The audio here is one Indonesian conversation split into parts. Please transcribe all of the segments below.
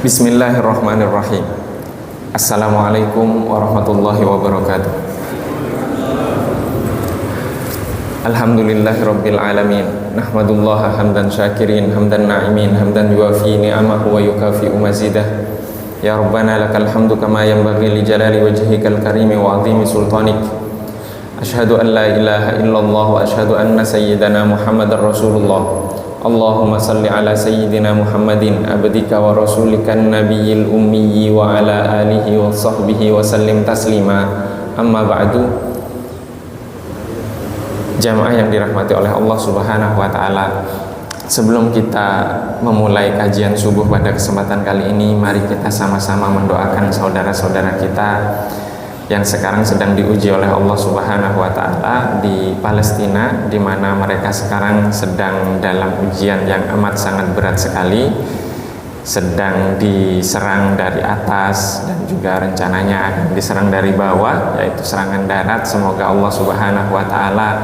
Bismillahirrahmanirrahim. Assalamualaikum warahmatullahi wabarakatuh. Alhamdulillahirabbil alamin. Nahmadullaha hamdan syakirin, hamdan na'imin, hamdan yuwafi ni'amahu wa yukafi'u mazidah. Ya Rabbana lakal hamdu kama yanbaghi li jalali wajhikal karimi wa 'azimi sultanik. Asyhadu an la ilaha illallah wa asyhadu anna sayyidana Muhammadar Rasulullah. Allahumma salli ala sayyidina Muhammadin abdika wa rasulikan nabiyil ummiyi wa ala alihi wa sahbihi wa sallim taslima. Amma ba'du. Jamaah yang dirahmati oleh Allah Subhanahu wa taala, sebelum kita memulai kajian subuh pada kesempatan kali ini, mari kita sama-sama mendoakan saudara-saudara kita yang sekarang sedang diuji oleh Allah Subhanahu wa taala di Palestina, di mana mereka sekarang sedang dalam ujian yang amat sangat berat sekali, sedang diserang dari atas dan juga rencananya akan diserang dari bawah, yaitu serangan darat. Semoga Allah Subhanahu wa taala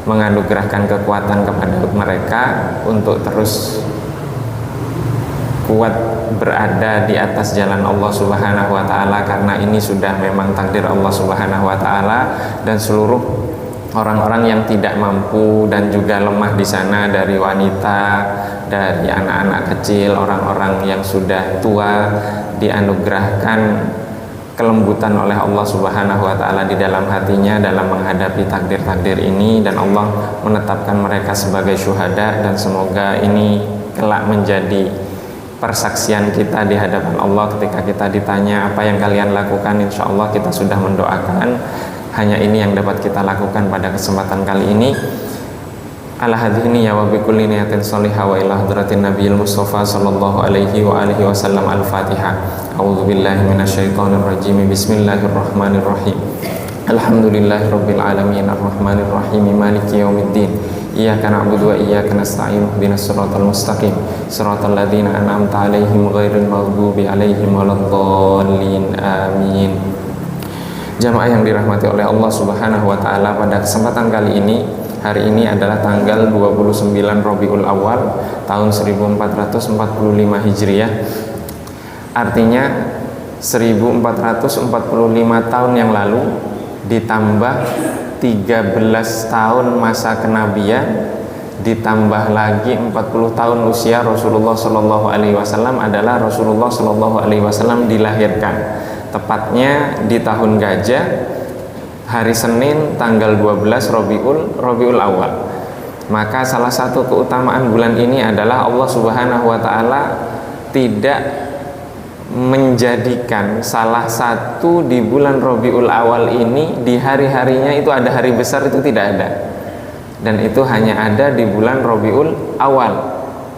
menganugerahkan kekuatan kepada mereka untuk terus kuat berada di atas jalan Allah Subhanahu wa taala, karena ini sudah memang takdir Allah Subhanahu wa taala, dan seluruh orang-orang yang tidak mampu dan juga lemah di sana, dari wanita, dari anak-anak kecil, orang-orang yang sudah tua, dianugerahkan kelembutan oleh Allah Subhanahu wa taala di dalam hatinya dalam menghadapi takdir-takdir ini, dan Allah menetapkan mereka sebagai syuhada, dan semoga ini kelak menjadi persaksian kita di hadapan Allah ketika kita ditanya apa yang kalian lakukan. Insya Allah kita sudah mendoakan, hanya ini yang dapat kita lakukan pada kesempatan kali ini. Ala hadhihi ya wa bikulli niyatin shalihah wa ila hadratin nabiyil mustafa sallallahu alaihi wa alihi wasallam. Al-Fatihah. A'udzubillahi minasyaitonir rajim. Bismillahirrahmanirrahim. Alhamdulillahirabbil alamin arrahmanir rahim maliki yaumiddin. Iyyaka na'budu wa iyyaka nasta'in ihdinas siratal mustaqim siratal ladzina an'amta 'alaihim ghairil maghdubi 'alaihim waladdallin. Amin. Jamaah yang dirahmati oleh Allah Subhanahu wa taala, pada kesempatan kali ini, hari ini adalah tanggal 29 Rabiul Awal tahun 1445 Hijriah. Artinya 1445 tahun yang lalu ditambah 13 tahun masa kenabian, ditambah lagi 40 tahun usia Rasulullah Shallallahu Alaihi Wasallam, adalah Rasulullah Shallallahu Alaihi Wasallam dilahirkan tepatnya di tahun Gajah, hari Senin tanggal 12 Rabiul Awal. Maka salah satu keutamaan bulan ini adalah Allah Subhanahu wa taala tidak menjadikan salah satu di bulan Rabiul Awal ini di hari-harinya itu ada hari besar, itu tidak ada, dan itu hanya ada di bulan Rabiul Awal.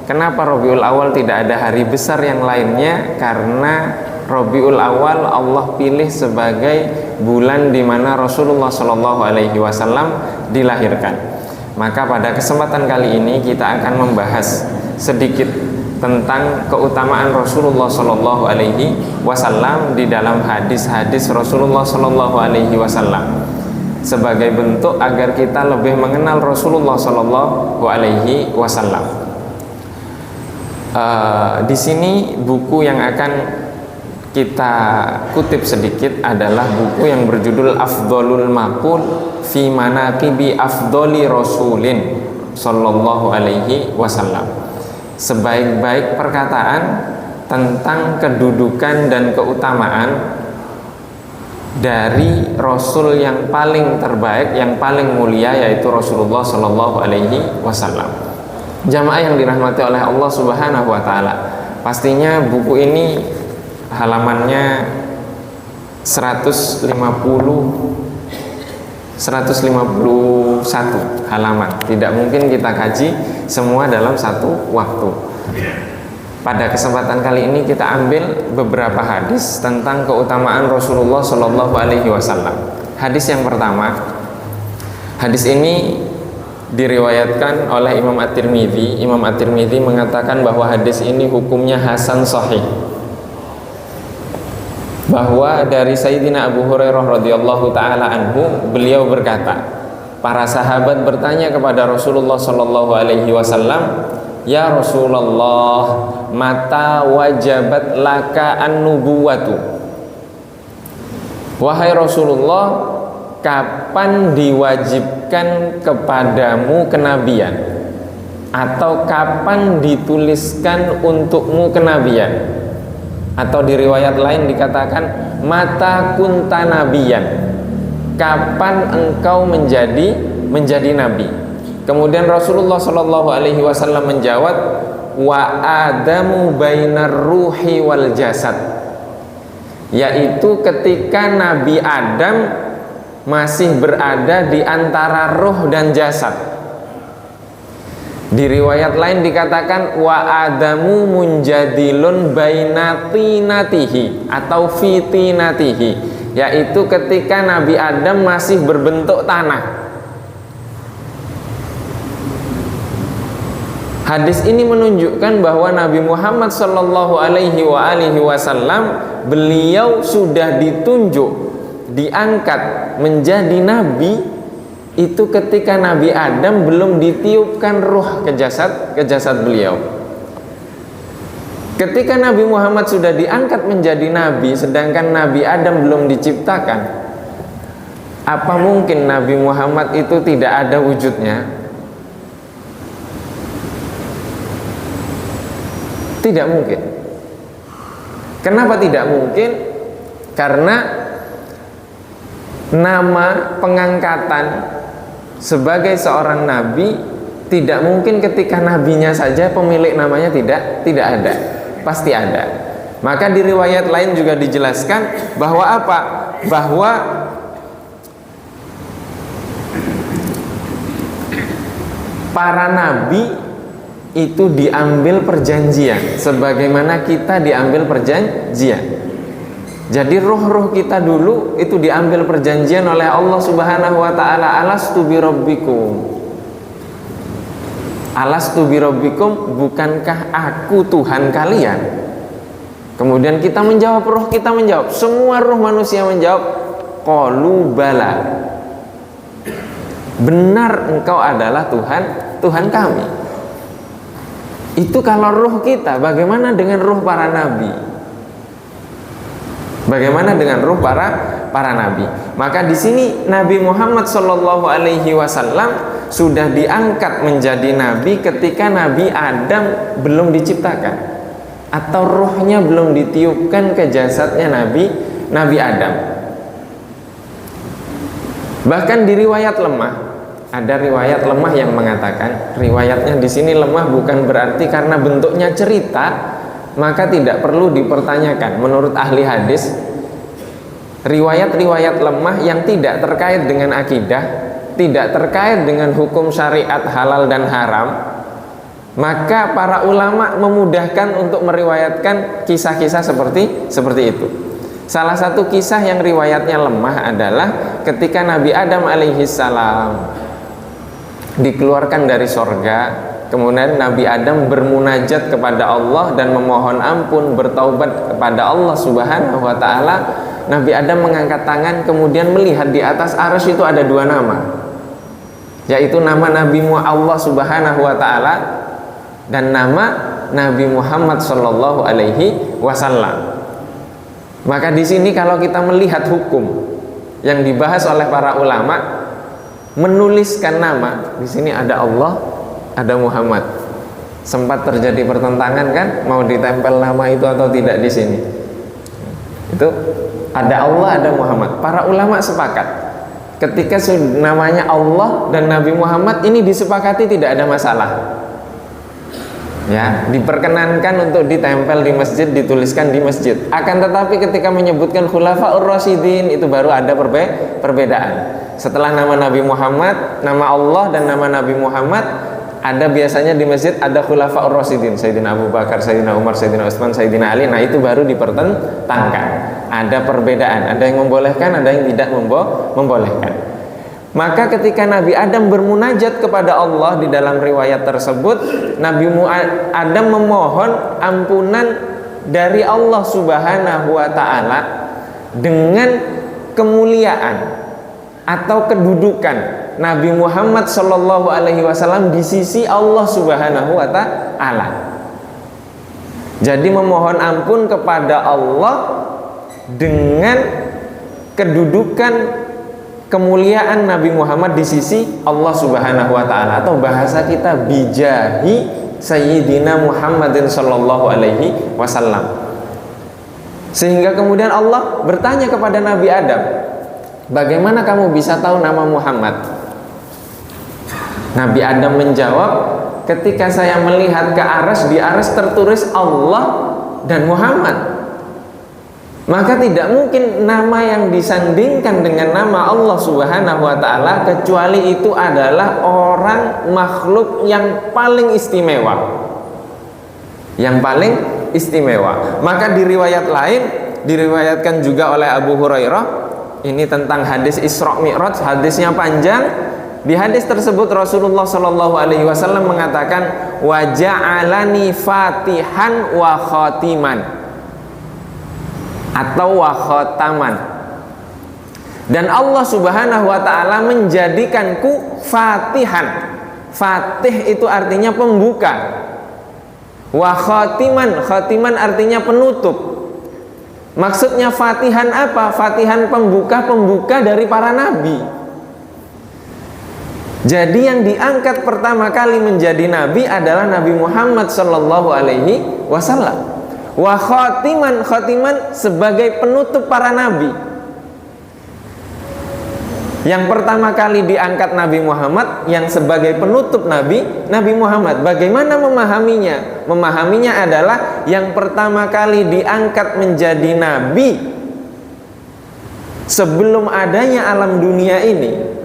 Kenapa Rabiul Awal tidak ada hari besar yang lainnya? Karena Rabiul Awal Allah pilih sebagai bulan di mana Rasulullah Shallallahu Alaihi Wasallam dilahirkan. Maka pada kesempatan kali ini kita akan membahas sedikit tentang keutamaan Rasulullah Shallallahu Alaihi Wasallam di dalam hadis-hadis Rasulullah Shallallahu Alaihi Wasallam, sebagai bentuk agar kita lebih mengenal Rasulullah Shallallahu Alaihi Wasallam. Di sini buku yang akan kita kutip sedikit adalah buku yang berjudul Afdholul Maqul fi Manaqibi Afdholi Rasulin Sallallahu Alaihi Wasallam. Sebaik-baik perkataan tentang kedudukan dan keutamaan dari Rasul yang paling terbaik, yang paling mulia, yaitu Rasulullah Shallallahu Alaihi Wasallam. Jamaah yang dirahmati oleh Allah Subhanahu wa taala, pastinya buku ini halamannya 151 halaman. Tidak mungkin kita kaji semua dalam satu waktu. Pada kesempatan kali ini kita ambil beberapa hadis tentang keutamaan Rasulullah Shallallahu Alaihi Wasallam. Hadis yang pertama, hadis ini diriwayatkan oleh Imam At-Tirmidzi. Imam At-Tirmidzi mengatakan bahwa hadis ini hukumnya hasan sahih, bahwa dari Sayyidina Abu Hurairah radhiyallahu taala anhu, beliau berkata, para sahabat bertanya kepada Rasulullah sallallahu alaihi wasallam, "Ya Rasulullah, mata wajabat laka an-nubuwatu?" Wahai Rasulullah, kapan diwajibkan kepadamu kenabian? Atau kapan dituliskan untukmu kenabian? Atau di riwayat lain dikatakan, mata kunta nabiyan, kapan engkau menjadi nabi? Kemudian Rasulullah Shallallahu Alaihi Wasallam menjawab, wa adamu bainar ruhi wal jasad, yaitu ketika Nabi Adam masih berada di antara ruh dan jasad. Di riwayat lain dikatakan wa adamu munjadilun bainatinatihi atau fitinatihi, yaitu ketika Nabi Adam masih berbentuk tanah. Hadis ini menunjukkan bahwa Nabi Muhammad Shallallahu Alaihi Wasallam beliau sudah ditunjuk, diangkat menjadi nabi itu ketika Nabi Adam belum ditiupkan ruh ke jasad beliau. Ketika Nabi Muhammad sudah diangkat menjadi nabi sedangkan Nabi Adam belum diciptakan, apa mungkin Nabi Muhammad itu tidak ada wujudnya? Tidak mungkin. Kenapa tidak mungkin? Karena nama pengangkatan sebagai seorang nabi tidak mungkin ketika nabinya saja pemilik namanya tidak ada, pasti ada. Maka di riwayat lain juga dijelaskan bahwa apa? Bahwa para nabi itu diambil perjanjian sebagaimana kita diambil perjanjian. Jadi ruh-ruh kita dulu itu diambil perjanjian oleh Allah Subhanahu wa taala, alastu birabbikum. Alastu birabbikum, bukankah aku Tuhan kalian? Kemudian kita menjawab, ruh kita menjawab, semua ruh manusia menjawab, qalu bala. Benar engkau adalah Tuhan kami. Itu kalau ruh kita, bagaimana dengan ruh para nabi? Bagaimana dengan ruh para nabi? Maka di sini Nabi Muhammad Shallallahu Alaihi Wasallam sudah diangkat menjadi nabi ketika Nabi Adam belum diciptakan atau ruhnya belum ditiupkan ke jasadnya Nabi Adam. Bahkan di riwayat lemah, ada riwayat lemah yang mengatakan, riwayatnya di sini lemah bukan berarti karena bentuknya cerita maka tidak perlu dipertanyakan. Menurut ahli hadis, riwayat-riwayat lemah yang tidak terkait dengan akidah, tidak terkait dengan hukum syariat halal dan haram, maka para ulama memudahkan untuk meriwayatkan kisah-kisah seperti itu. Salah satu kisah yang riwayatnya lemah adalah ketika Nabi Adam alaihissalam dikeluarkan dari sorga. Kemudian Nabi Adam bermunajat kepada Allah dan memohon ampun, bertaubat kepada Allah Subhanahu wa taala. Nabi Adam mengangkat tangan kemudian melihat di atas arsy itu ada dua nama, yaitu nama Nabi Allah Subhanahu wa taala dan nama Nabi Muhammad Shallallahu Alaihi Wasallam. Maka di sini kalau kita melihat hukum yang dibahas oleh para ulama, menuliskan nama, di sini ada Allah, ada Muhammad. Sempat terjadi pertentangan kan, mau ditempel nama itu atau tidak di sini. Itu ada Allah, ada Muhammad. Para ulama sepakat ketika namanya Allah dan Nabi Muhammad ini disepakati tidak ada masalah. Ya, diperkenankan untuk ditempel di masjid, dituliskan di masjid. Akan tetapi ketika menyebutkan Khulafaur Rasyidin itu baru ada perbedaan. Setelah nama Nabi Muhammad, nama Allah dan nama Nabi Muhammad, ada biasanya di masjid ada Khulafaur Rasyidin, Sayyidina Abu Bakar, Sayyidina Umar, Sayyidina Utsman, Sayyidina Ali. Nah, itu baru dipertentangkan. Ada perbedaan, ada yang membolehkan, ada yang tidak membolehkan. Maka ketika Nabi Adam bermunajat kepada Allah di dalam riwayat tersebut, Nabi Adam memohon ampunan dari Allah Subhanahu wa taala dengan kemuliaan atau kedudukan Nabi Muhammad Shallallahu Alaihi Wasallam di sisi Allah Subhanahu Wa Taala. Jadi memohon ampun kepada Allah dengan kedudukan kemuliaan Nabi Muhammad di sisi Allah Subhanahu Wa Taala, atau bahasa kita bijahi Sayyidina Muhammadin Shallallahu Alaihi Wasallam. Sehingga kemudian Allah bertanya kepada Nabi Adam, bagaimana kamu bisa tahu nama Muhammad? Nabi Adam menjawab, ketika saya melihat ke arsy, di arsy tertulis Allah dan Muhammad. Maka tidak mungkin nama yang disandingkan dengan nama Allah Subhanahu Wa Taala kecuali itu adalah orang makhluk yang paling istimewa. Yang paling istimewa. Maka di riwayat lain diriwayatkan juga oleh Abu Hurairah, ini tentang hadis Isra Mi'raj, hadisnya panjang. Di hadis tersebut Rasulullah Shallallahu Alaihi Wasallam mengatakan, wa ja'alani fatihan wa khatiman, atau wa khataman, dan Allah Subhanahu Wa Taala menjadikanku fatihan. Fatih itu artinya pembuka. Wa khatiman, khatiman artinya penutup. Maksudnya fatihan apa? Fatihan pembuka dari para nabi. Jadi yang diangkat pertama kali menjadi nabi adalah Nabi Muhammad Sallallahu Alaihi Wasallam. Wa khatiman, khatiman sebagai penutup para nabi. Yang pertama kali diangkat Nabi Muhammad, yang sebagai penutup Nabi Muhammad. Bagaimana memahaminya? Memahaminya adalah yang pertama kali diangkat menjadi Nabi sebelum adanya alam dunia ini.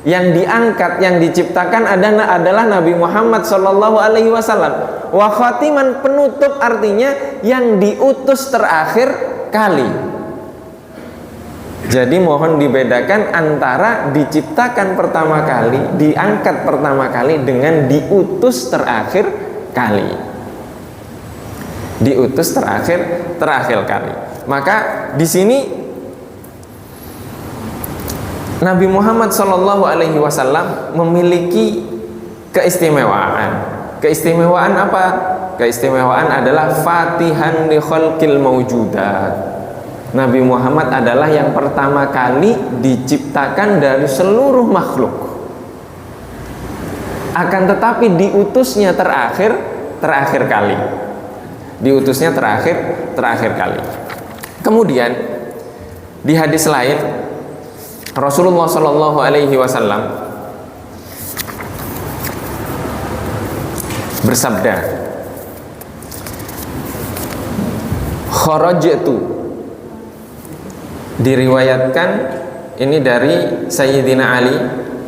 Yang diangkat, yang diciptakan adalah Nabi Muhammad Sallallahu Alaihi Wasallam. Wa khatiman, penutup artinya yang diutus terakhir kali. Jadi mohon dibedakan antara diciptakan pertama kali, diangkat pertama kali dengan diutus terakhir kali. Diutus terakhir kali. Maka di sini Nabi Muhammad Shallallahu Alaihi Wasallam memiliki keistimewaan. Keistimewaan apa? Keistimewaan adalah fatihan li khalqil mawjudat. Nabi Muhammad adalah yang pertama kali diciptakan dari seluruh makhluk. Akan tetapi diutusnya terakhir kali. Diutusnya terakhir kali. Kemudian di hadis lain Rasulullah Shallallahu Alaihi Wasallam bersabda, kharajtu, diriwayatkan ini dari Sayyidina Ali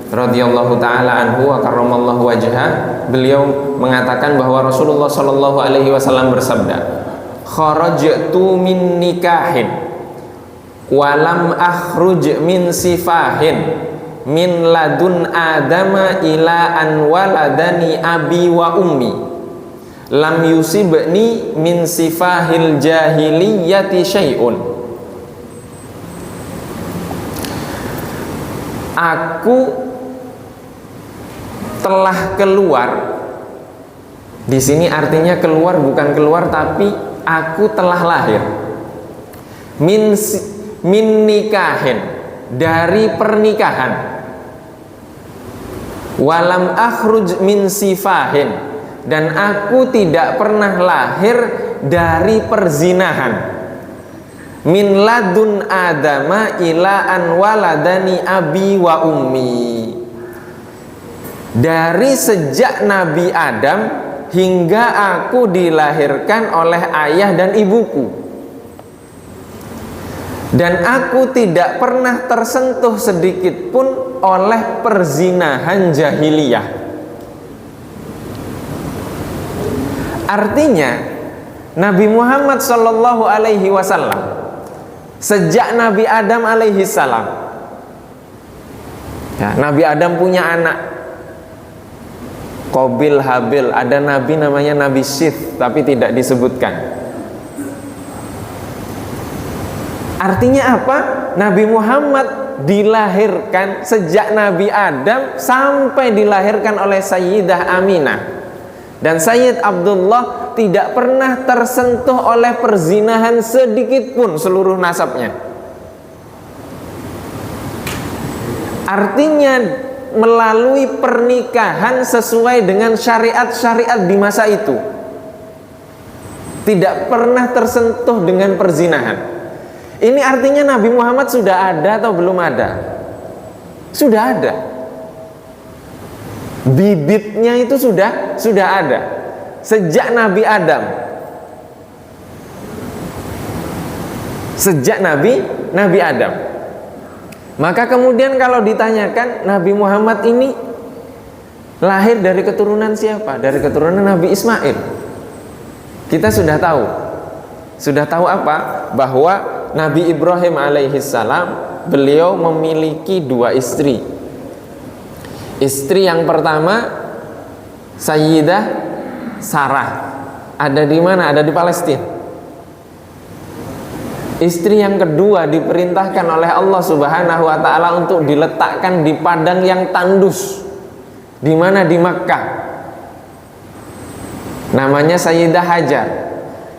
radhiyallahu taala anhu wa karramallahu wajhah. Beliau mengatakan bahwa Rasulullah Shallallahu Alaihi Wasallam bersabda, kharajtu min nikahin walam akhruj min sifahin min ladun adama ila an waladani abi wa ummi lam yusibni min sifahil jahiliyati syai'un. Aku telah keluar. Di sini artinya keluar, bukan keluar, tapi aku telah lahir. Min nikahin, dari pernikahan. Walam akhruj min sifahin, dan aku tidak pernah lahir dari perzinahan. Min ladun adama ila an waladani abi wa ummi, dari sejak Nabi Adam hingga aku dilahirkan oleh ayah dan ibuku, dan aku tidak pernah tersentuh sedikit pun oleh perzinahan jahiliyah. Artinya Nabi Muhammad Shallallahu Alaihi Wasallam sejak Nabi Adam alaihi salam, ya, Nabi Adam punya anak Qabil Habil, ada nabi namanya Nabi Syith tapi tidak disebutkan. Artinya apa? Nabi Muhammad dilahirkan sejak Nabi Adam sampai dilahirkan oleh Sayyidah Aminah. Dan Sayyid Abdullah tidak pernah tersentuh oleh perzinahan sedikit pun seluruh nasabnya. Artinya melalui pernikahan sesuai dengan syariat-syariat di masa itu, tidak pernah tersentuh dengan perzinahan. Ini artinya Nabi Muhammad sudah ada atau belum ada? Sudah ada. Bibitnya itu sudah ada sejak Nabi Adam. Sejak Nabi Adam. Maka kemudian kalau ditanyakan Nabi Muhammad ini lahir dari keturunan siapa? Dari keturunan Nabi Ismail. Kita sudah tahu. Sudah tahu apa? Bahwa Nabi Ibrahim alaihissalam beliau memiliki 2 istri. Istri yang pertama Sayyidah Sarah. Ada di mana? Ada di Palestina. Istri yang kedua diperintahkan oleh Allah Subhanahu wa taala untuk diletakkan di padang yang tandus. Di mana? Di Makkah. Namanya Sayyidah Hajar.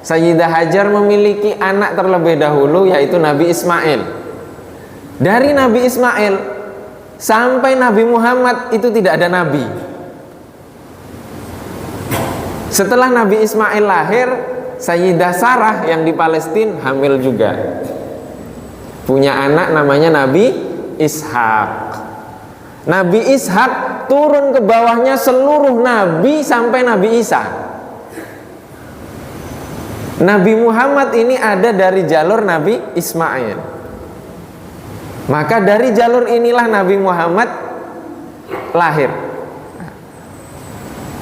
Sayyidah Hajar memiliki anak terlebih dahulu, yaitu Nabi Ismail. Dari Nabi Ismail sampai Nabi Muhammad itu tidak ada nabi. Setelah Nabi Ismail lahir, Sayyidah Sarah yang di Palestina hamil juga, punya anak namanya Nabi Ishak. Nabi Ishak turun ke bawahnya seluruh nabi sampai Nabi Isa. Nabi Muhammad ini ada dari jalur Nabi Ismail. Maka dari jalur inilah Nabi Muhammad lahir.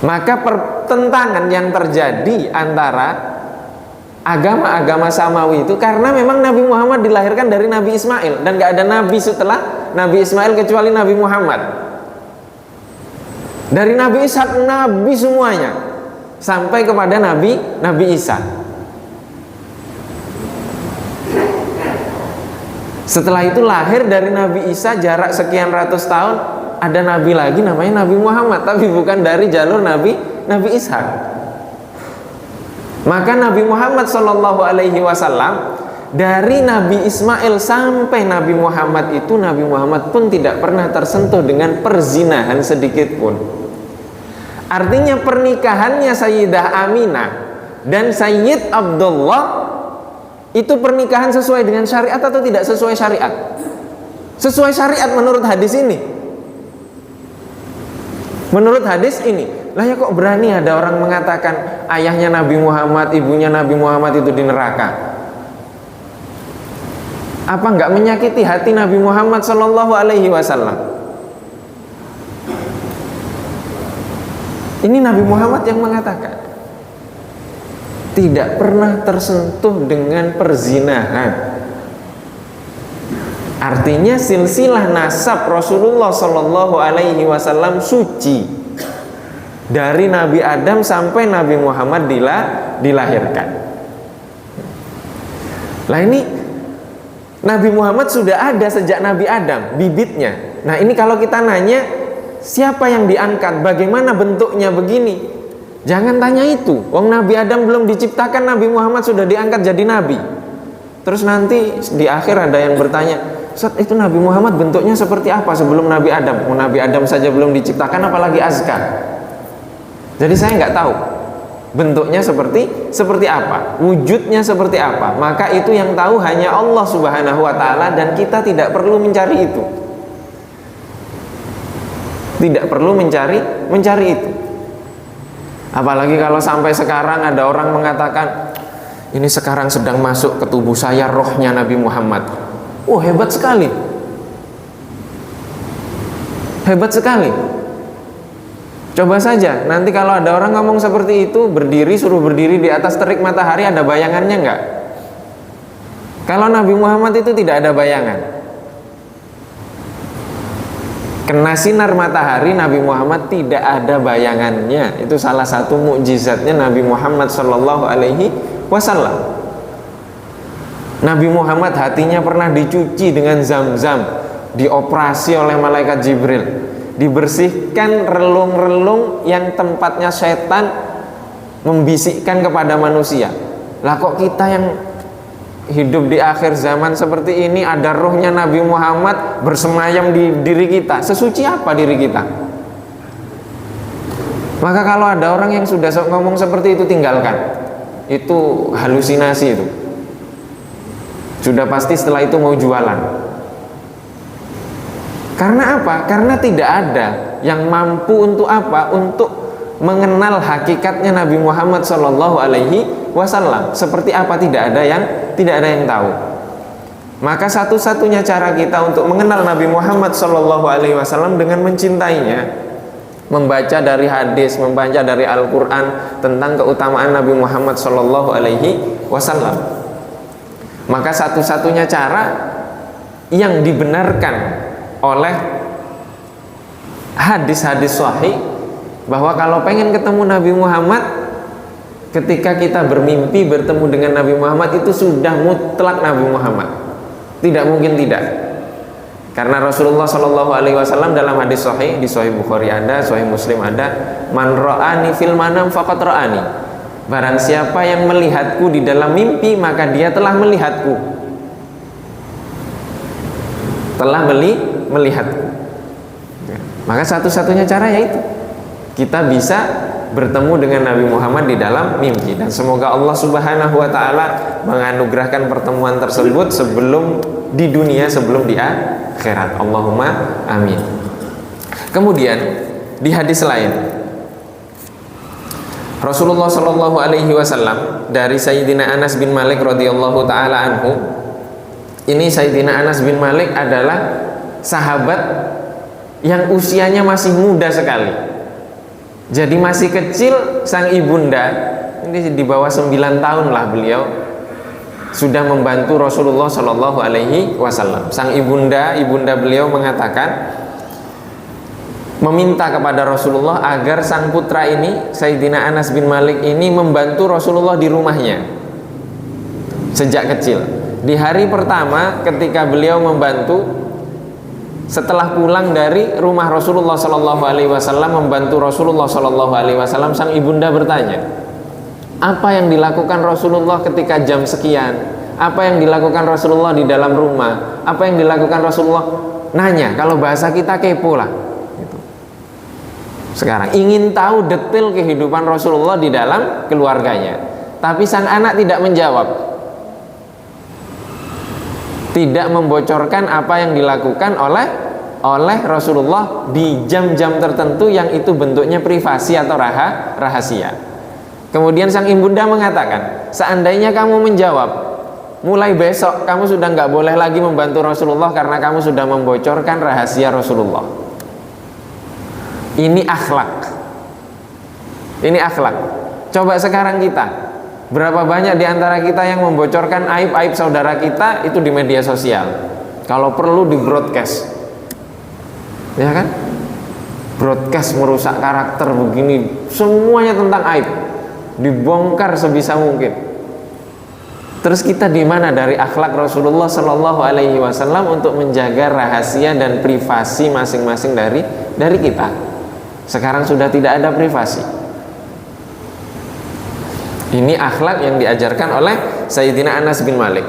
Maka pertentangan yang terjadi antara agama-agama samawi itu karena memang Nabi Muhammad dilahirkan dari Nabi Ismail, dan gak ada nabi setelah Nabi Ismail kecuali Nabi Muhammad. Dari Nabi Ishak nabi semuanya sampai kepada Nabi Isa. Setelah itu lahir dari Nabi Isa jarak sekian ratus tahun, ada nabi lagi namanya Nabi Muhammad, tapi bukan dari jalur Nabi Ishak. Maka Nabi Muhammad SAW dari Nabi Ismail sampai Nabi Muhammad itu, Nabi Muhammad pun tidak pernah tersentuh dengan perzinahan sedikit pun. Artinya pernikahannya Sayyidah Aminah dan Sayyid Abdullah itu pernikahan sesuai dengan syariat atau tidak sesuai syariat? Sesuai syariat menurut hadis ini. Menurut hadis ini. Lah ya kok berani ada orang mengatakan ayahnya Nabi Muhammad, ibunya Nabi Muhammad itu di neraka? Apa enggak menyakiti hati Nabi Muhammad sallallahu alaihi wasallam? Ini Nabi Muhammad yang mengatakan tidak pernah tersentuh dengan perzinahan. Artinya silsilah nasab Rasulullah sallallahu alaihi wasallam suci. Dari Nabi Adam sampai Nabi Muhammad dilahirkan. Lah ini Nabi Muhammad sudah ada sejak Nabi Adam, bibitnya. Nah ini kalau kita nanya siapa yang diangkat, bagaimana bentuknya begini, jangan tanya itu. Wong Nabi Adam belum diciptakan, Nabi Muhammad sudah diangkat jadi nabi. Terus nanti di akhir ada yang bertanya, Ustaz, itu Nabi Muhammad bentuknya seperti apa sebelum Nabi Adam? Oh, Nabi Adam saja belum diciptakan, apalagi azkar. Jadi saya nggak tahu bentuknya seperti apa, wujudnya seperti apa. Maka itu yang tahu hanya Allah Subhanahu wa taala, dan kita tidak perlu mencari itu. Tidak perlu mencari itu. Apalagi kalau sampai sekarang ada orang mengatakan, ini sekarang sedang masuk ke tubuh saya rohnya Nabi Muhammad. Oh, hebat sekali. Hebat sekali. Coba saja, nanti kalau ada orang ngomong seperti itu, suruh berdiri di atas terik matahari, ada bayangannya enggak? Kalau Nabi Muhammad itu tidak ada bayangan. Kena sinar matahari, Nabi Muhammad tidak ada bayangannya. Itu salah satu mukjizatnya Nabi Muhammad sallallahu alaihi wasallam. Nabi Muhammad hatinya pernah dicuci dengan zam-zam, dioperasi oleh malaikat Jibril, dibersihkan relung-relung yang tempatnya setan membisikkan kepada manusia. Lah kok kita yang hidup di akhir zaman seperti ini, ada ruhnya Nabi Muhammad bersemayam di diri kita, sesuci apa diri kita? Maka kalau ada orang yang sudah ngomong seperti itu, tinggalkan. Itu halusinasi itu. Sudah pasti setelah itu mau jualan. Karena apa? Karena tidak ada yang mampu untuk apa? Untuk mengenal hakikatnya Nabi Muhammad Shallallahu Alaihi Wasallam. Seperti apa? Tidak ada yang tahu. Maka satu-satunya cara kita untuk mengenal Nabi Muhammad Shallallahu Alaihi Wasallam dengan mencintainya, membaca dari hadis, membaca dari Al-Quran tentang keutamaan Nabi Muhammad Shallallahu Alaihi Wasallam. Maka satu-satunya cara yang dibenarkan oleh hadis-hadis sahih, bahwa kalau pengen ketemu Nabi Muhammad, ketika kita bermimpi bertemu dengan Nabi Muhammad, itu sudah mutlak Nabi Muhammad, tidak mungkin tidak. Karena Rasulullah Shallallahu Alaihi Wasallam dalam hadis sahih, di Sahih Bukhari ada, Sahih Muslim ada, man ra'ani fil manam faqad ra'ani, barang siapa yang melihatku di dalam mimpi, maka dia telah melihatku, telah melihatku. Maka satu-satunya cara yaitu kita bisa bertemu dengan Nabi Muhammad di dalam mimpi. Dan semoga Allah Subhanahu wa ta'ala menganugerahkan pertemuan tersebut sebelum di dunia, sebelum di akhirat. Allahumma amin. Kemudian di hadis lain, Rasulullah Shallallahu Alaihi Wasallam dari Sayyidina Anas bin Malik radhiyallahu taala anhu. Ini Sayyidina Anas bin Malik adalah sahabat yang usianya masih muda sekali. Jadi masih kecil, sang ibunda, ini di bawah 9 tahun lah beliau, sudah membantu Rasulullah Shallallahu Alaihi Wasallam. Sang ibunda beliau mengatakan, meminta kepada Rasulullah agar sang putra ini, Sayyidina Anas bin Malik ini, membantu Rasulullah di rumahnya sejak kecil. Di hari pertama ketika beliau membantu, setelah pulang dari rumah Rasulullah Shallallahu Alaihi Wasallam, membantu Rasulullah Shallallahu Alaihi Wasallam, sang ibunda bertanya, apa yang dilakukan Rasulullah ketika jam sekian? Apa yang dilakukan Rasulullah di dalam rumah? Apa yang dilakukan Rasulullah? Nanya, kalau bahasa kita kepo lah. Gitu. Sekarang ingin tahu detail kehidupan Rasulullah di dalam keluarganya. Tapi sang anak tidak menjawab, tidak membocorkan apa yang dilakukan oleh Rasulullah di jam-jam tertentu yang itu bentuknya privasi atau rahasia. Kemudian sang ibunda mengatakan, seandainya kamu menjawab, mulai besok kamu sudah nggak boleh lagi membantu Rasulullah karena kamu sudah membocorkan rahasia Rasulullah. Ini akhlak. Ini akhlak. Coba sekarang kita, berapa banyak di antara kita yang membocorkan aib-aib saudara kita itu di media sosial? Kalau perlu di broadcast, ya kan? Broadcast merusak karakter begini, semuanya tentang aib, dibongkar sebisa mungkin. Terus kita di mana dari akhlak Rasulullah Shallallahu Alaihi Wasallam untuk menjaga rahasia dan privasi masing-masing dari kita? Sekarang sudah tidak ada privasi. Ini akhlak yang diajarkan oleh Sayyidina Anas bin Malik.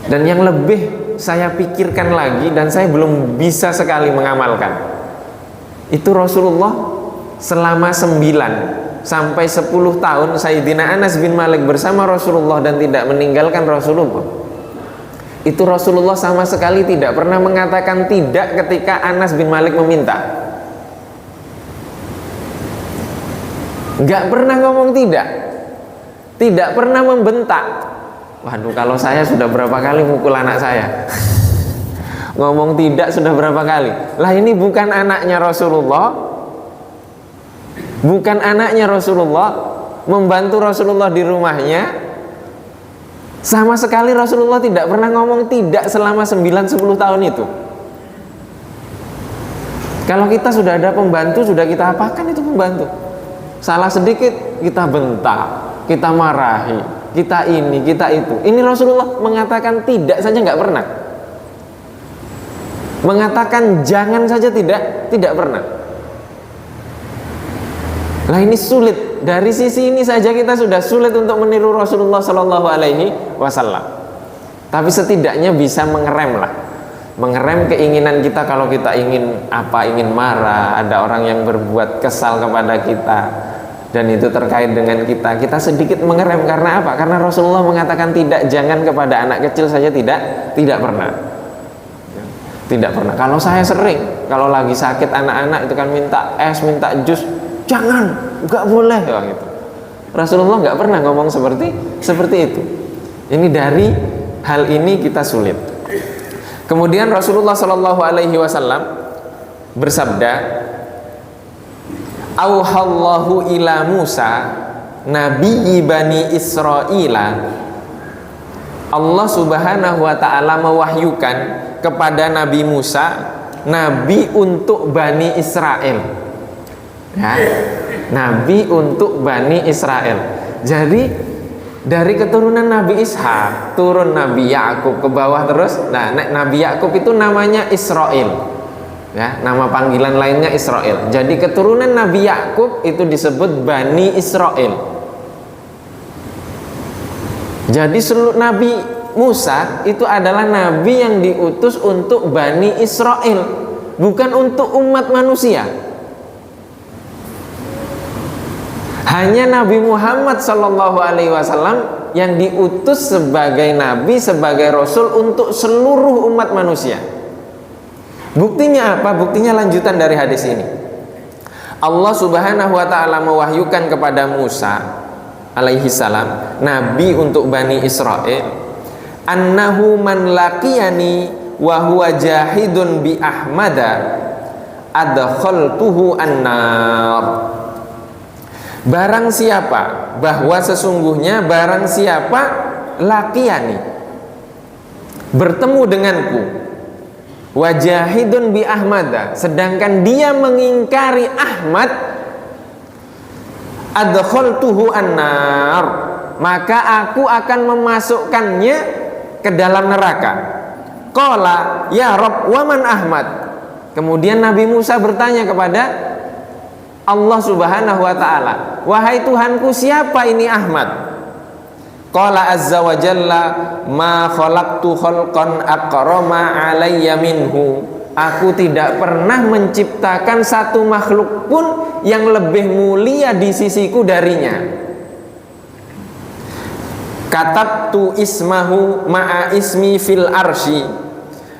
Dan yang lebih saya pikirkan lagi, dan saya belum bisa sekali mengamalkan, itu Rasulullah selama 9 sampai 10 tahun Sayyidina Anas bin Malik bersama Rasulullah dan tidak meninggalkan Rasulullah. Itu Rasulullah sama sekali tidak pernah mengatakan tidak ketika Anas bin Malik meminta. Gak pernah ngomong tidak, tidak pernah membentak. Waduh, kalau saya sudah berapa kali mukul anak saya. Ngomong tidak sudah berapa kali. Lah ini bukan anaknya Rasulullah, bukan anaknya Rasulullah, membantu Rasulullah di rumahnya. Sama sekali Rasulullah tidak pernah ngomong tidak selama 9-10 tahun itu. Kalau kita sudah ada pembantu, sudah kita apakan itu pembantu? Salah sedikit kita bentak, kita marahi, kita ini, kita itu. Ini Rasulullah mengatakan tidak saja nggak pernah. Mengatakan jangan saja tidak pernah. Lah ini sulit. Dari sisi ini saja kita sudah sulit untuk meniru Rasulullah Shallallahu Alaihi Wasallam. Tapi setidaknya bisa mengerem lah, mengerem keinginan kita. Kalau kita ingin marah, ada orang yang berbuat kesal kepada kita dan itu terkait dengan kita sedikit mengerem. Karena apa? Karena Rasulullah mengatakan tidak, jangan kepada anak kecil saja tidak pernah. Tidak pernah. Kalau saya sering, kalau lagi sakit anak-anak itu kan minta es, minta jus, jangan, nggak boleh ya, gitu. Rasulullah nggak pernah ngomong seperti itu. Ini dari hal ini kita sulit. Kemudian Rasulullah Shallallahu Alaihi Wasallam bersabda, "Auhallahu ila Musa, Nabi Bani Israila." Allah Subhanahu Wa Taala mewahyukan kepada Nabi Musa, Nabi untuk Bani Israel. Ya, Nabi untuk Bani Israel. Jadi dari keturunan Nabi Ishak turun Nabi Yakub ke bawah terus. Nah, Nabi Yakub itu namanya Israel. Ya, nama panggilan lainnya Israel. Jadi keturunan Nabi Yakub itu disebut Bani Israel. Jadi seluruh Nabi Musa itu adalah nabi yang diutus untuk Bani Israel, bukan untuk umat manusia. Hanya Nabi Muhammad Shallallahu Alaihi Wasallam yang diutus sebagai nabi, sebagai rasul untuk seluruh umat manusia. Buktinya apa? Buktinya lanjutan dari hadis ini. Allah Subhanahu Wa Taala mewahyukan kepada Musa alaihi salam, nabi untuk Bani Israel, annahu man laqiyani wa huwa jahidun bi ahmada adkhaltuhu annar. Barang siapa, bahwa sesungguhnya barang siapa laqiyani, bertemu denganku, wajahidun bi ahmada, sedangkan dia mengingkari Ahmad, adkhaltuhu annar, maka aku akan memasukkannya ke dalam neraka. Qala ya Rabb wa man Ahmad. Kemudian Nabi Musa bertanya kepada Allah Subhanahu wa taala, wahai Tuhanku, siapa ini Ahmad? Qala azza wa jalla, ma khalaqtu khalqan aqrama alayya minhu. Aku tidak pernah menciptakan satu makhluk pun yang lebih mulia di sisiku darinya. Katabtu ismahu ma'a ismi fil arsy.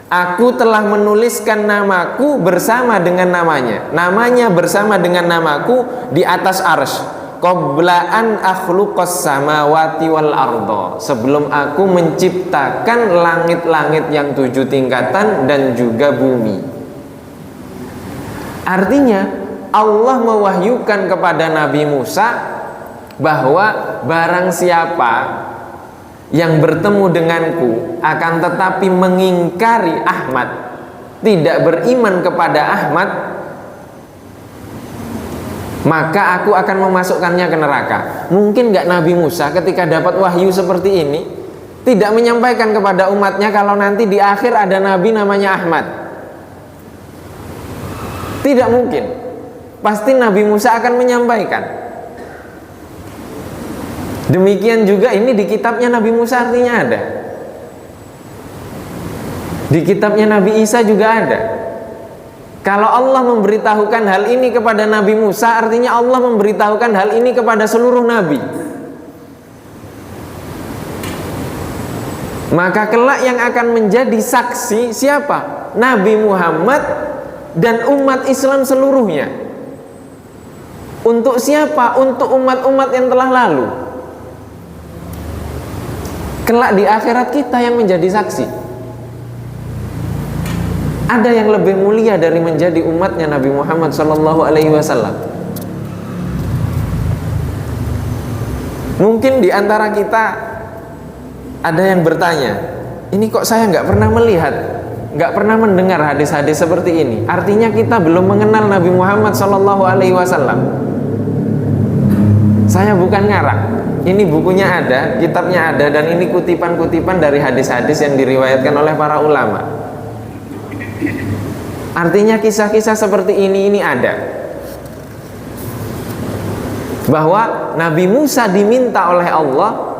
Aku telah menuliskan namaku bersama dengan namanya. Namanya bersama dengan namaku di atas arsy. Qabla an akhluqas samawati wal arda, sebelum aku menciptakan langit-langit yang 7 tingkatan dan juga bumi. Artinya Allah mewahyukan kepada Nabi Musa bahwa barang siapa yang bertemu denganku akan tetapi mengingkari Ahmad, tidak beriman kepada Ahmad, maka aku akan memasukkannya ke neraka. Mungkin gak Nabi Musa ketika dapat wahyu seperti ini tidak menyampaikan kepada umatnya kalau nanti di akhir ada nabi namanya Ahmad? Tidak mungkin. Pasti Nabi Musa akan menyampaikan. Demikian juga ini di kitabnya Nabi Musa artinya ada. Di kitabnya Nabi Isa juga ada. Kalau Allah memberitahukan hal ini kepada Nabi Musa, artinya Allah memberitahukan hal ini kepada seluruh nabi. Maka kelak yang akan menjadi saksi siapa? Nabi Muhammad dan umat Islam seluruhnya. Untuk siapa? Untuk umat-umat yang telah lalu. Kelak di akhirat kita yang menjadi saksi. Ada yang lebih mulia dari menjadi umatnya Nabi Muhammad Sallallahu Alaihi Wasallam. Mungkin di antara kita ada yang bertanya, ini kok saya nggak pernah melihat, nggak pernah mendengar hadis-hadis seperti ini. Artinya kita belum mengenal Nabi Muhammad Sallallahu Alaihi Wasallam. Saya bukan ngarang, ini bukunya ada, kitabnya ada, dan ini kutipan-kutipan dari hadis-hadis yang diriwayatkan oleh para ulama. Artinya kisah-kisah seperti ini ada. Bahwa Nabi Musa diminta oleh Allah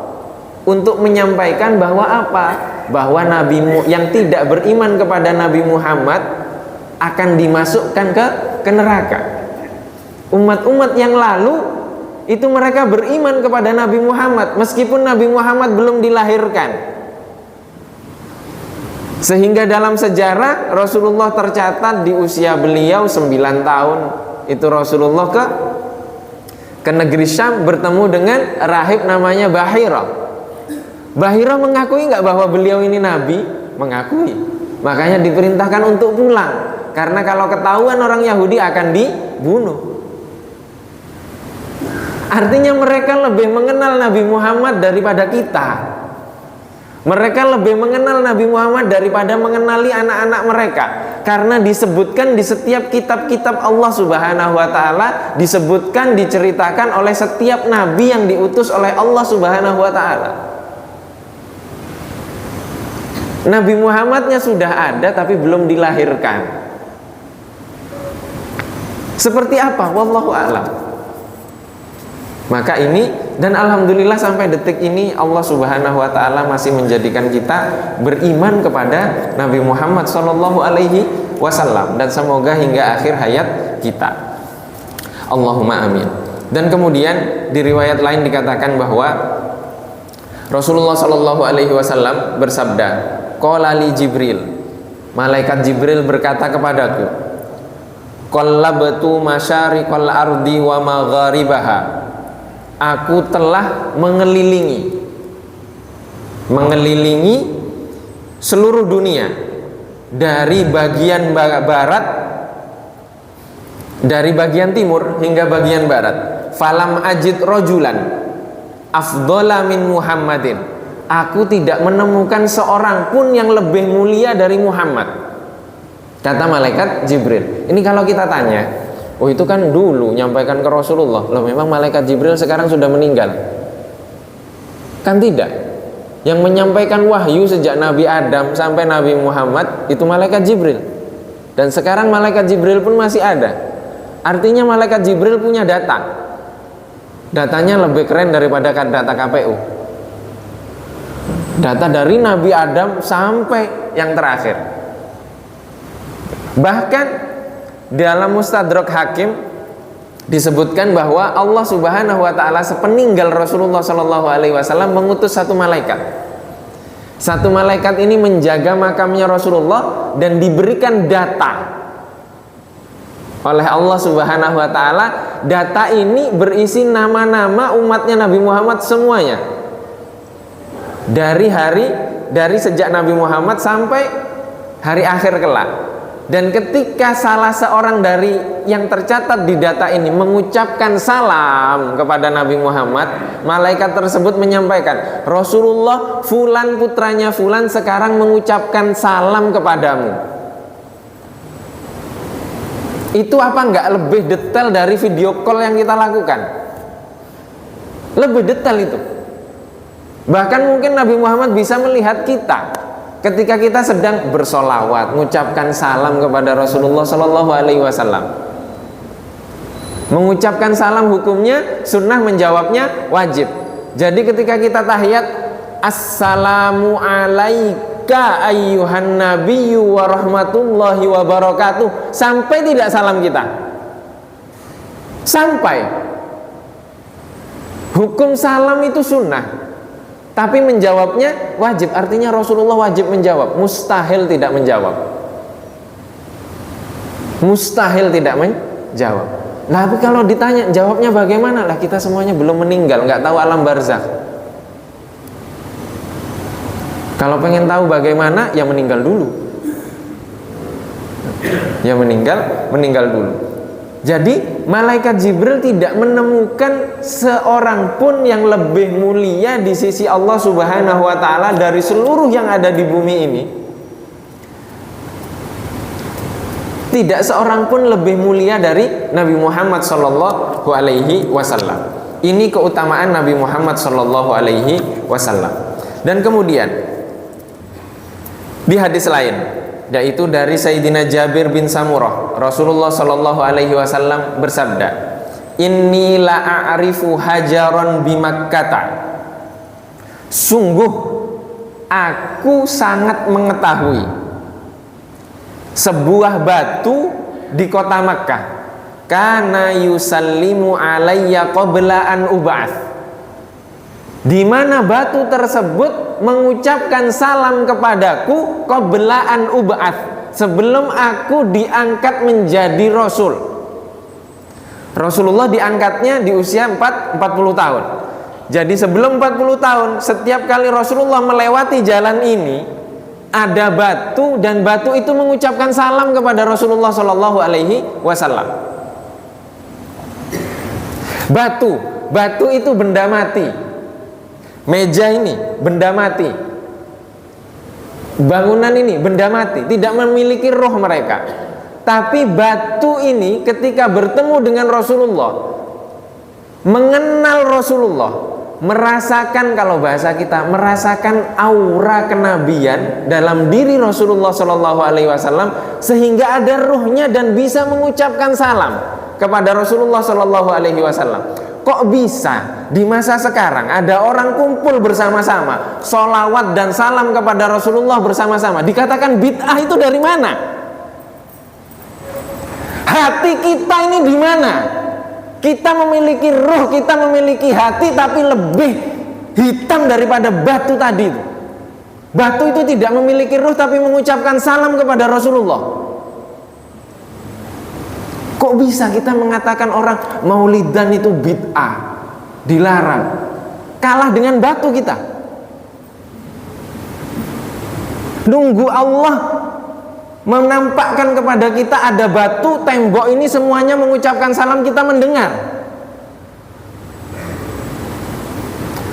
untuk menyampaikan bahwa apa? Bahwa yang tidak beriman kepada Nabi Muhammad akan dimasukkan ke neraka. Umat-umat yang lalu itu mereka beriman kepada Nabi Muhammad meskipun Nabi Muhammad belum dilahirkan. Sehingga dalam sejarah Rasulullah tercatat di usia beliau 9 tahun itu Rasulullah ke negeri Syam bertemu dengan rahib namanya Bahira. Bahira mengakui nggak bahwa beliau ini nabi? Mengakui. Makanya diperintahkan untuk pulang karena kalau ketahuan orang Yahudi akan dibunuh. Artinya mereka lebih mengenal Nabi Muhammad daripada kita. Mereka lebih mengenal Nabi Muhammad daripada mengenali anak-anak mereka. Karena disebutkan di setiap kitab-kitab Allah Subhanahu wa Ta'ala, disebutkan, diceritakan oleh setiap nabi yang diutus oleh Allah Subhanahu wa Ta'ala. Nabi Muhammadnya sudah ada tapi belum dilahirkan. Seperti apa? Wallahu a'lam. Maka ini, dan alhamdulillah sampai detik ini Allah Subhanahu wa Ta'ala masih menjadikan kita beriman kepada Nabi Muhammad Sallallahu Alaihi Wasallam, dan semoga hingga akhir hayat kita. Allahumma amin. Dan kemudian di riwayat lain dikatakan bahwa Rasulullah Sallallahu Alaihi Wasallam bersabda, qala li Jibril, malaikat Jibril berkata kepadaku, qallabtu masyariqal ardi wa magharibaha, aku telah mengelilingi seluruh dunia dari bagian barat, dari bagian timur hingga bagian barat. Falam ajid rojulan afdhala min Muhammadin, aku tidak menemukan seorang pun yang lebih mulia dari Muhammad. Kata malaikat Jibril. Ini kalau kita tanya, oh itu kan dulu nyampaikan ke Rasulullah. Loh memang malaikat Jibril sekarang sudah meninggal? Kan tidak. Yang menyampaikan wahyu sejak Nabi Adam sampai Nabi Muhammad itu malaikat Jibril. Dan sekarang malaikat Jibril pun masih ada. Artinya malaikat Jibril punya data. Datanya lebih keren daripada data KPU. Data dari Nabi Adam sampai yang terakhir. Bahkan dalam Mustadrak Hakim disebutkan bahwa Allah Subhanahu wa Ta'ala sepeninggal Rasulullah Sallallahu Alaihi Wasallam mengutus satu malaikat. Satu malaikat ini menjaga makamnya Rasulullah dan diberikan data oleh Allah Subhanahu wa Ta'ala. Data ini berisi nama-nama umatnya Nabi Muhammad semuanya, dari sejak Nabi Muhammad sampai hari akhir kelak. Dan ketika salah seorang dari yang tercatat di data ini mengucapkan salam kepada Nabi Muhammad, malaikat tersebut menyampaikan, Rasulullah fulan putranya fulan sekarang mengucapkan salam kepadamu. Itu apa enggak lebih detail dari video call yang kita lakukan? Lebih detail itu. Bahkan mungkin Nabi Muhammad bisa melihat kita ketika kita sedang bersolawat, mengucapkan salam kepada Rasulullah Sallallahu Alaihi Wasallam. Mengucapkan salam hukumnya sunnah, menjawabnya wajib. Jadi ketika kita tahiyat, assalamu alaika ayyuhan nabiyyu wa rahmatullahi wa barakatuh, sampai tidak salam kita? Sampai. Hukum salam itu sunnah, tapi menjawabnya wajib. Artinya Rasulullah wajib menjawab, mustahil tidak menjawab. Mustahil tidak menjawab. Nah, tapi kalau ditanya jawabnya bagaimana? Lah kita semuanya belum meninggal, nggak tahu alam barzakh. Kalau pengen tahu bagaimana, ya meninggal dulu. Ya meninggal dulu. Jadi malaikat Jibril tidak menemukan seorang pun yang lebih mulia di sisi Allah Subhanahu wa Ta'ala dari seluruh yang ada di bumi ini. Tidak seorang pun lebih mulia dari Nabi Muhammad Sallallahu Alaihi Wasallam. Ini keutamaan Nabi Muhammad Sallallahu Alaihi Wasallam. Dan kemudian di hadis lain yaitu dari Sayyidina Jabir bin Samurah. Rasulullah Shallallahu Alaihi Wasallam bersabda, inni la a'rifu hajaron bi Makkata, sungguh aku sangat mengetahui sebuah batu di kota Makkah, kana yusallimu alayya qabla an ub'ats, di mana batu tersebut mengucapkan salam kepadaku qabla an ub'ats, sebelum aku diangkat menjadi rasul. Rasulullah diangkatnya di usia 40 tahun. Jadi sebelum 40 tahun, setiap kali Rasulullah melewati jalan ini, ada batu, dan batu itu mengucapkan salam kepada Rasulullah Shallallahu Alaihi Wasallam. Batu itu benda mati. Meja ini benda mati. Bangunan ini benda mati, tidak memiliki roh mereka. Tapi batu ini ketika bertemu dengan Rasulullah, mengenal Rasulullah, merasakan, kalau bahasa kita, merasakan aura kenabian dalam diri Rasulullah Shallallahu Alaihi Wasallam, sehingga ada ruhnya dan bisa mengucapkan salam kepada Rasulullah Shallallahu Alaihi Wasallam. Kok bisa di masa sekarang ada orang kumpul bersama-sama, sholawat dan salam kepada Rasulullah bersama-sama? Dikatakan bid'ah, itu dari mana? Hati kita ini di mana? Kita memiliki roh, kita memiliki hati, tapi lebih hitam daripada batu tadi itu. Batu itu tidak memiliki roh tapi mengucapkan salam kepada Rasulullah. Kok bisa kita mengatakan orang maulidan itu bid'ah, dilarang, kalah dengan batu kita? Nunggu Allah menampakkan kepada kita ada batu, tembok ini semuanya mengucapkan salam, kita mendengar.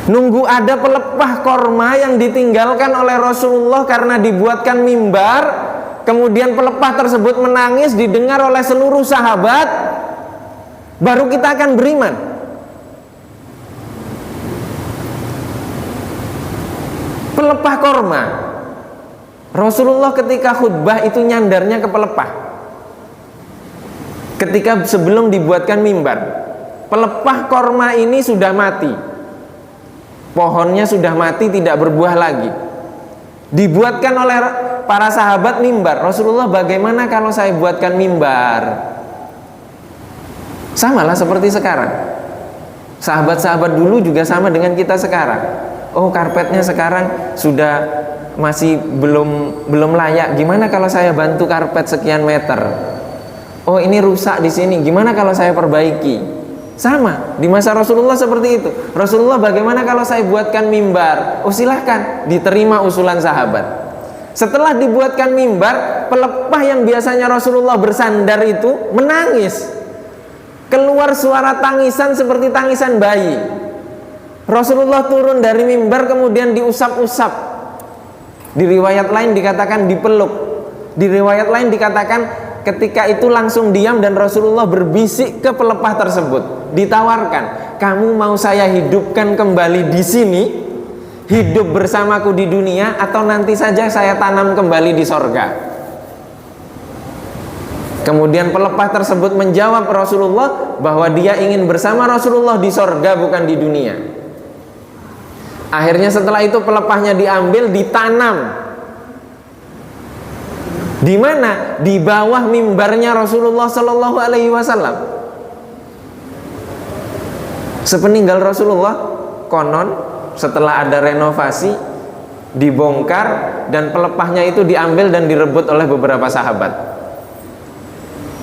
Nunggu ada pelepah korma yang ditinggalkan oleh Rasulullah karena dibuatkan mimbar, kemudian pelepah tersebut menangis, didengar oleh seluruh sahabat, baru kita akan beriman. Pelepah korma, Rasulullah ketika khutbah itu nyandarnya ke pelepah. Ketika sebelum dibuatkan mimbar, pelepah korma ini sudah mati, pohonnya sudah mati, tidak berbuah lagi. Dibuatkan oleh para sahabat mimbar. Rasulullah, bagaimana kalau saya buatkan mimbar? Samalah seperti sekarang. Sahabat-sahabat dulu juga sama dengan kita sekarang. Oh, karpetnya sekarang sudah masih belum layak. Gimana kalau saya bantu karpet sekian meter? Oh, ini rusak di sini. Gimana kalau saya perbaiki? Sama di masa Rasulullah seperti itu. Rasulullah, bagaimana kalau saya buatkan mimbar? Oh, silahkan, diterima usulan sahabat. Setelah dibuatkan mimbar, pelepah yang biasanya Rasulullah bersandar itu menangis. Keluar suara tangisan seperti tangisan bayi. Rasulullah turun dari mimbar kemudian diusap-usap. Di riwayat lain dikatakan dipeluk. Di riwayat lain dikatakan ketika itu langsung diam dan Rasulullah berbisik ke pelepah tersebut. Ditawarkan, kamu mau saya hidupkan kembali di sini, hidup bersamaku di dunia, atau nanti saja saya tanam kembali di sorga? Kemudian pelepah tersebut menjawab Rasulullah bahwa dia ingin bersama Rasulullah di sorga, bukan di dunia. Akhirnya setelah itu pelepahnya diambil, ditanam. Di mana? Di bawah mimbarnya Rasulullah Shallallahu Alaihi Wasallam. Sepeninggal Rasulullah, konon setelah ada renovasi, dibongkar dan pelepahnya itu diambil dan direbut oleh beberapa sahabat,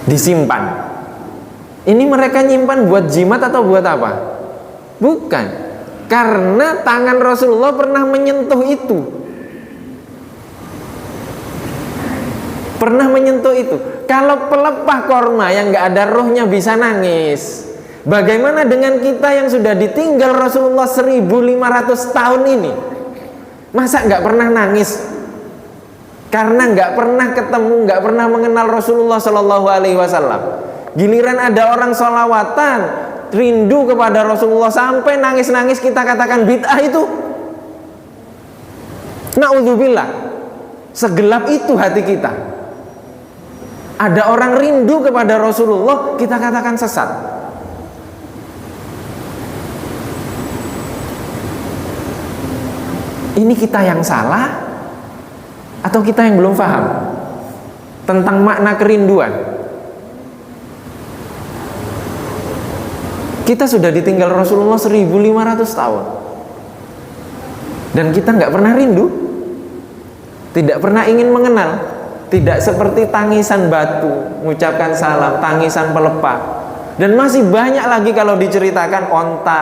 disimpan. Ini mereka nyimpan buat jimat atau buat apa? Bukan, karena tangan Rasulullah pernah menyentuh itu. Pernah menyentuh itu. Kalau pelepah korma yang gak ada rohnya bisa nangis, bagaimana dengan kita yang sudah ditinggal Rasulullah 1500 tahun ini? Masa gak pernah nangis? Karena gak pernah ketemu, gak pernah mengenal Rasulullah Shallallahu Alaihi Wasallam. Giliran ada orang sholawatan, rindu kepada Rasulullah sampai nangis-nangis, kita katakan bid'ah itu. Na'udzubillah. Segelap itu hati kita. Ada orang rindu kepada Rasulullah, kita katakan sesat. Ini kita yang salah atau kita yang belum paham tentang makna kerinduan? Kita sudah ditinggal Rasulullah 1500 tahun dan kita nggak pernah rindu, tidak pernah ingin mengenal, tidak seperti tangisan batu mengucapkan salam, tangisan pelepah, dan masih banyak lagi kalau diceritakan. Onta,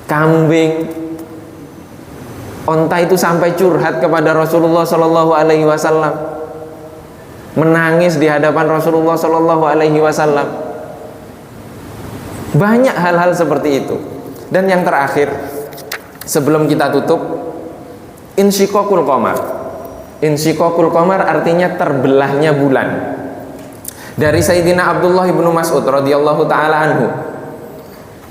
kambing. Onta itu sampai curhat kepada Rasulullah Shallallahu Alaihi Wasallam, menangis di hadapan Rasulullah Shallallahu Alaihi Wasallam. Banyak hal-hal seperti itu. Dan yang terakhir, sebelum kita tutup, insyiqaqul qamar. Insyiqaqul qamar artinya terbelahnya bulan. Dari Sayyidina Abdullah ibnu Mas'ud radhiyallahu taala anhu,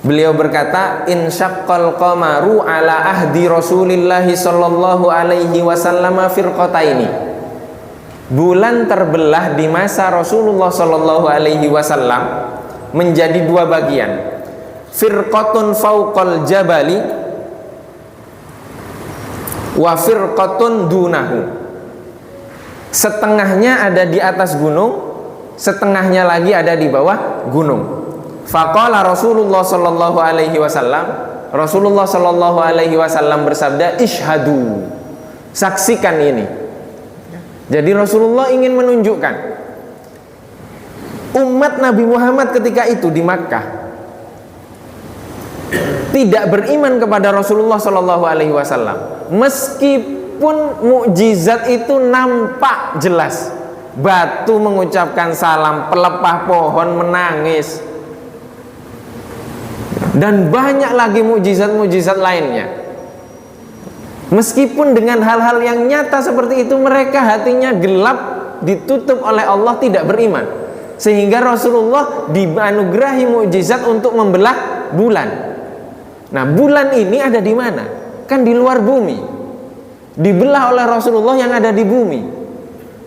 beliau berkata, insyaqqal qamaru ala ahdi Rasulillah sallallahu alaihi wasallam firqataini. Bulan terbelah di masa Rasulullah sallallahu alaihi wasallam menjadi dua bagian. Firqatun fauqal jabali wa firqatun dunahu. Setengahnya ada di atas gunung, setengahnya lagi ada di bawah gunung. Faqala Rasulullah sallallahu alaihi wasallam, Rasulullah sallallahu alaihi wasallam bersabda, ishhadu, saksikan ini. Jadi Rasulullah ingin menunjukkan umat Nabi Muhammad ketika itu di Makkah tidak beriman kepada Rasulullah sallallahu alaihi wasallam, meskipun mukjizat itu nampak jelas. Batu mengucapkan salam, pelepah pohon menangis, dan banyak lagi mukjizat-mukjizat lainnya. Meskipun dengan hal-hal yang nyata seperti itu, mereka hatinya gelap, ditutup oleh Allah, tidak beriman. Sehingga Rasulullah dianugerahi mukjizat untuk membelah bulan. Nah, bulan ini ada di mana? Kan di luar bumi. Dibelah oleh Rasulullah yang ada di bumi.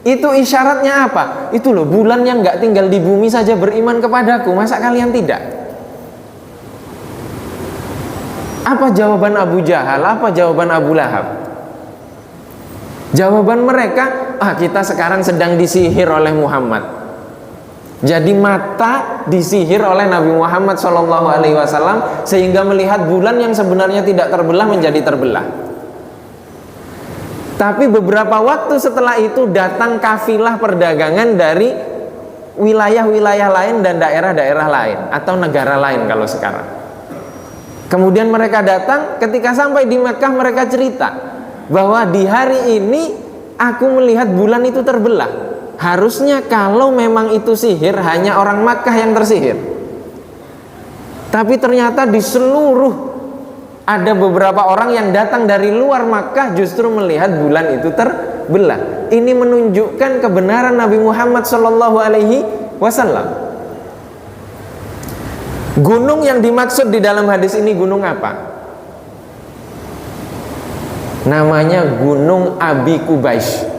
Itu isyaratnya apa? Itu loh, bulan yang gak tinggal di bumi saja beriman kepadaku, masa kalian tidak? Apa jawaban Abu Jahal? Apa jawaban Abu Lahab? Jawaban mereka, kita sekarang sedang disihir oleh Muhammad. Jadi mata disihir oleh Nabi Muhammad SAW sehingga melihat bulan yang sebenarnya tidak terbelah menjadi terbelah. Tapi beberapa waktu setelah itu datang kafilah perdagangan dari wilayah-wilayah lain dan daerah-daerah lain atau negara lain kalau sekarang. Kemudian mereka datang, ketika sampai di Mekah mereka cerita bahwa di hari ini aku melihat bulan itu terbelah. Harusnya kalau memang itu sihir, hanya orang Makkah yang tersihir. Tapi ternyata di seluruh, ada beberapa orang yang datang dari luar Makkah justru melihat bulan itu terbelah. Ini menunjukkan kebenaran Nabi Muhammad SAW. Gunung yang dimaksud di dalam hadis ini gunung apa? Namanya Gunung Abi Qubais.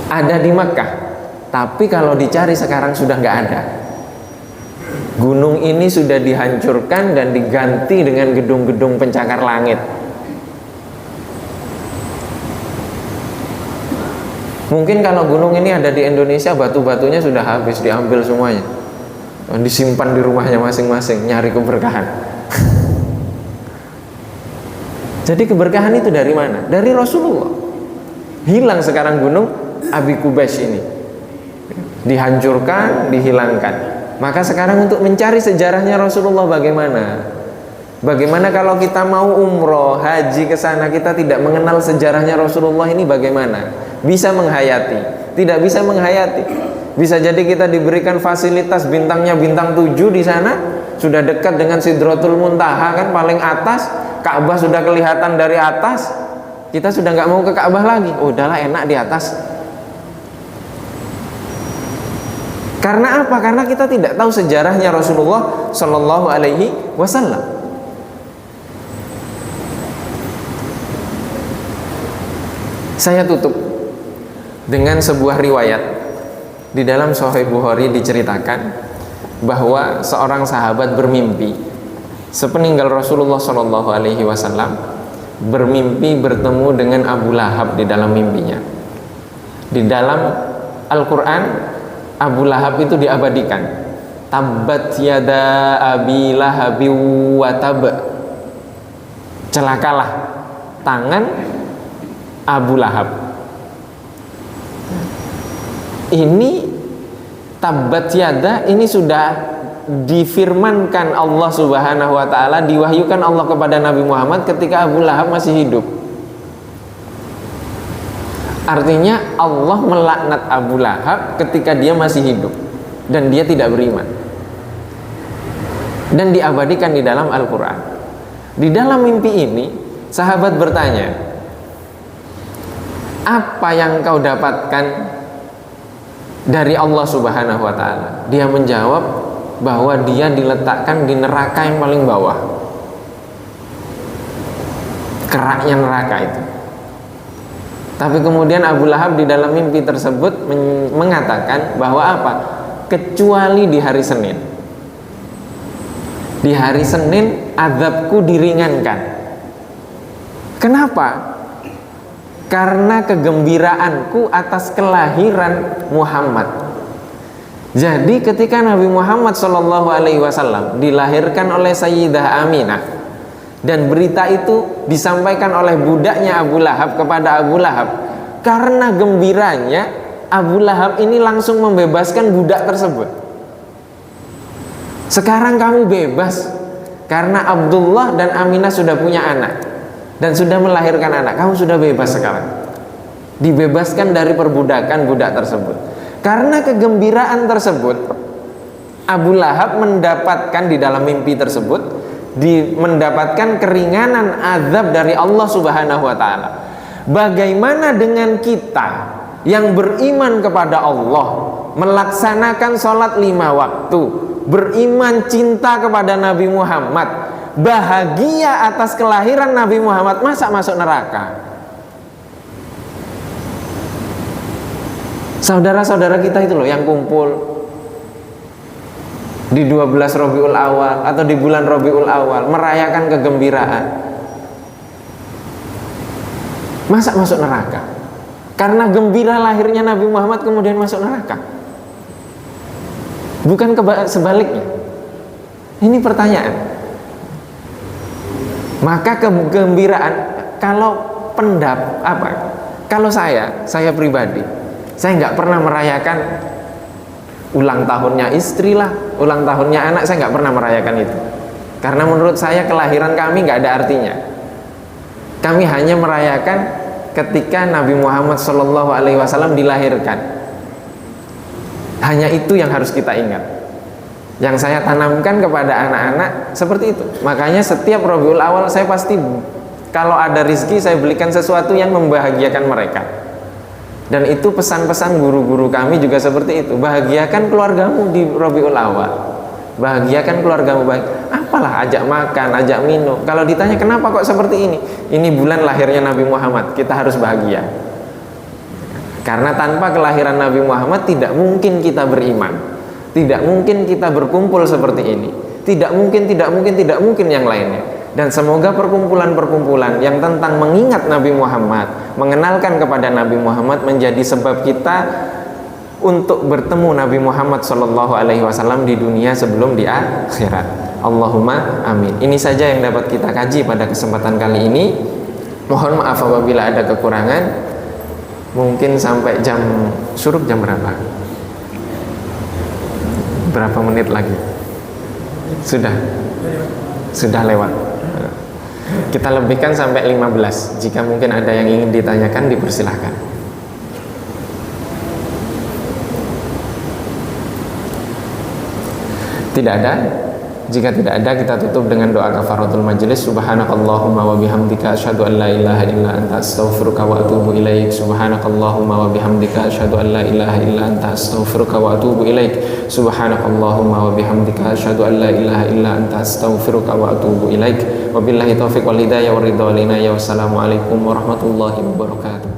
Ada di Makkah, tapi kalau dicari sekarang sudah nggak ada. Gunung ini sudah dihancurkan dan diganti dengan gedung-gedung pencakar langit. Mungkin kalau gunung ini ada di Indonesia, batu-batunya sudah habis, diambil semuanya, disimpan di rumahnya masing-masing, nyari keberkahan. Jadi keberkahan itu dari mana? Dari Rasulullah. Hilang sekarang Gunung Abi Qubais ini, dihancurkan, dihilangkan. Maka sekarang untuk mencari sejarahnya Rasulullah bagaimana? Bagaimana kalau kita mau umroh, haji ke sana, kita tidak mengenal sejarahnya Rasulullah ini bagaimana? Bisa menghayati? Tidak bisa menghayati. Bisa jadi kita diberikan fasilitas bintangnya bintang 7 di sana, sudah dekat dengan Sidratul Muntaha kan paling atas, Ka'bah sudah kelihatan dari atas, kita sudah nggak mau ke Ka'bah lagi. Udahlah enak di atas. Karena apa? Karena kita tidak tahu sejarahnya Rasulullah Shallallahu Alaihi Wasallam. Saya tutup dengan sebuah riwayat. Di dalam Sahih Bukhari diceritakan bahwa seorang sahabat bermimpi sepeninggal Rasulullah SAW, bermimpi bertemu dengan Abu Lahab di dalam mimpinya. Di dalam Al-Quran, Abu Lahab itu diabadikan. Tabbat yada abi lahabi wa tab. Celakalah tangan Abu Lahab. Ini tabbat yada, ini sudah difirmankan Allah Subhanahu wa taala, diwahyukan Allah kepada Nabi Muhammad ketika Abu Lahab masih hidup. Artinya Allah melaknat Abu Lahab ketika dia masih hidup dan dia tidak beriman. Dan diabadikan di dalam Al-Quran. Di dalam mimpi ini, sahabat bertanya, apa yang kau dapatkan dari Allah Subhanahu wa ta'ala? Dia menjawab bahwa dia diletakkan di neraka yang paling bawah, keraknya neraka itu. Tapi kemudian Abu Lahab di dalam mimpi tersebut mengatakan bahwa apa? Kecuali di hari Senin. Di hari Senin azabku diringankan. Kenapa? Karena kegembiraanku atas kelahiran Muhammad. Jadi ketika Nabi Muhammad SAW dilahirkan oleh Sayyidah Aminah, dan berita itu disampaikan oleh budaknya Abu Lahab kepada Abu Lahab, karena gembiranya Abu Lahab ini langsung membebaskan budak tersebut. Sekarang kamu bebas karena Abdullah dan Aminah sudah punya anak dan sudah melahirkan anak. Kamu sudah bebas sekarang. Dibebaskan dari perbudakan budak tersebut. Karena kegembiraan tersebut, Abu Lahab mendapatkan di dalam mimpi tersebut, mendapatkan keringanan azab dari Allah Subhanahu wa taala. Bagaimana dengan kita yang beriman kepada Allah, melaksanakan sholat 5 waktu, beriman cinta kepada Nabi Muhammad, bahagia atas kelahiran Nabi Muhammad, masa masuk neraka? Saudara-saudara kita itu loh yang kumpul di 12 Rabiul Awal atau di bulan Rabiul Awal merayakan kegembiraan, masa masuk neraka? Karena gembira lahirnya Nabi Muhammad kemudian masuk neraka? Bukan sebaliknya? Ini pertanyaan. Maka kegembiraan, kalau kalau saya pribadi, saya nggak pernah merayakan ulang tahunnya istri lah, ulang tahunnya anak, saya nggak pernah merayakan itu. Karena menurut saya kelahiran kami nggak ada artinya. Kami hanya merayakan ketika Nabi Muhammad SAW dilahirkan. Hanya itu yang harus kita ingat. Yang saya tanamkan kepada anak-anak seperti itu. Makanya setiap Rabiul Awal saya pasti, kalau ada rizki, saya belikan sesuatu yang membahagiakan mereka. Dan itu pesan-pesan guru-guru kami juga seperti itu. Bahagiakan keluargamu di Rabiul Awal. Bahagiakan keluargamu. Apalah, ajak makan, ajak minum. Kalau ditanya kenapa kok seperti ini? Ini bulan lahirnya Nabi Muhammad, kita harus bahagia. Karena tanpa kelahiran Nabi Muhammad tidak mungkin kita beriman, tidak mungkin kita berkumpul seperti ini, tidak mungkin yang lainnya. Dan semoga perkumpulan-perkumpulan yang tentang mengingat Nabi Muhammad, mengenalkan kepada Nabi Muhammad, menjadi sebab kita untuk bertemu Nabi Muhammad SAW di dunia sebelum di akhirat. Allahumma amin. Ini saja yang dapat kita kaji pada kesempatan kali ini. Mohon maaf apabila ada kekurangan. Mungkin sampai jam syuruk jam berapa? Berapa menit lagi? Sudah lewat. Kita lebihkan sampai 15. Jika mungkin ada yang ingin ditanyakan, dipersilahkan. Tidak ada? Jika tidak ada, kita tutup dengan doa kafaratul majelis. Subhanakallahumma wa bihamdika asyhadu an la ilaha illa anta astaghfiruka wa atubu ilaik. Subhanakallahumma wa bihamdika asyhadu an la ilaha illa anta astaghfiruka wa atubu ilaik. Subhanakallahumma wa bihamdika asyhadu an la ilaha illa anta astaghfiruka wa atubu ilaik. Wabillahi taufiq wal hidayah wa ridha wal inayah. Wassalamualaikum warahmatullahi wabarakatuh.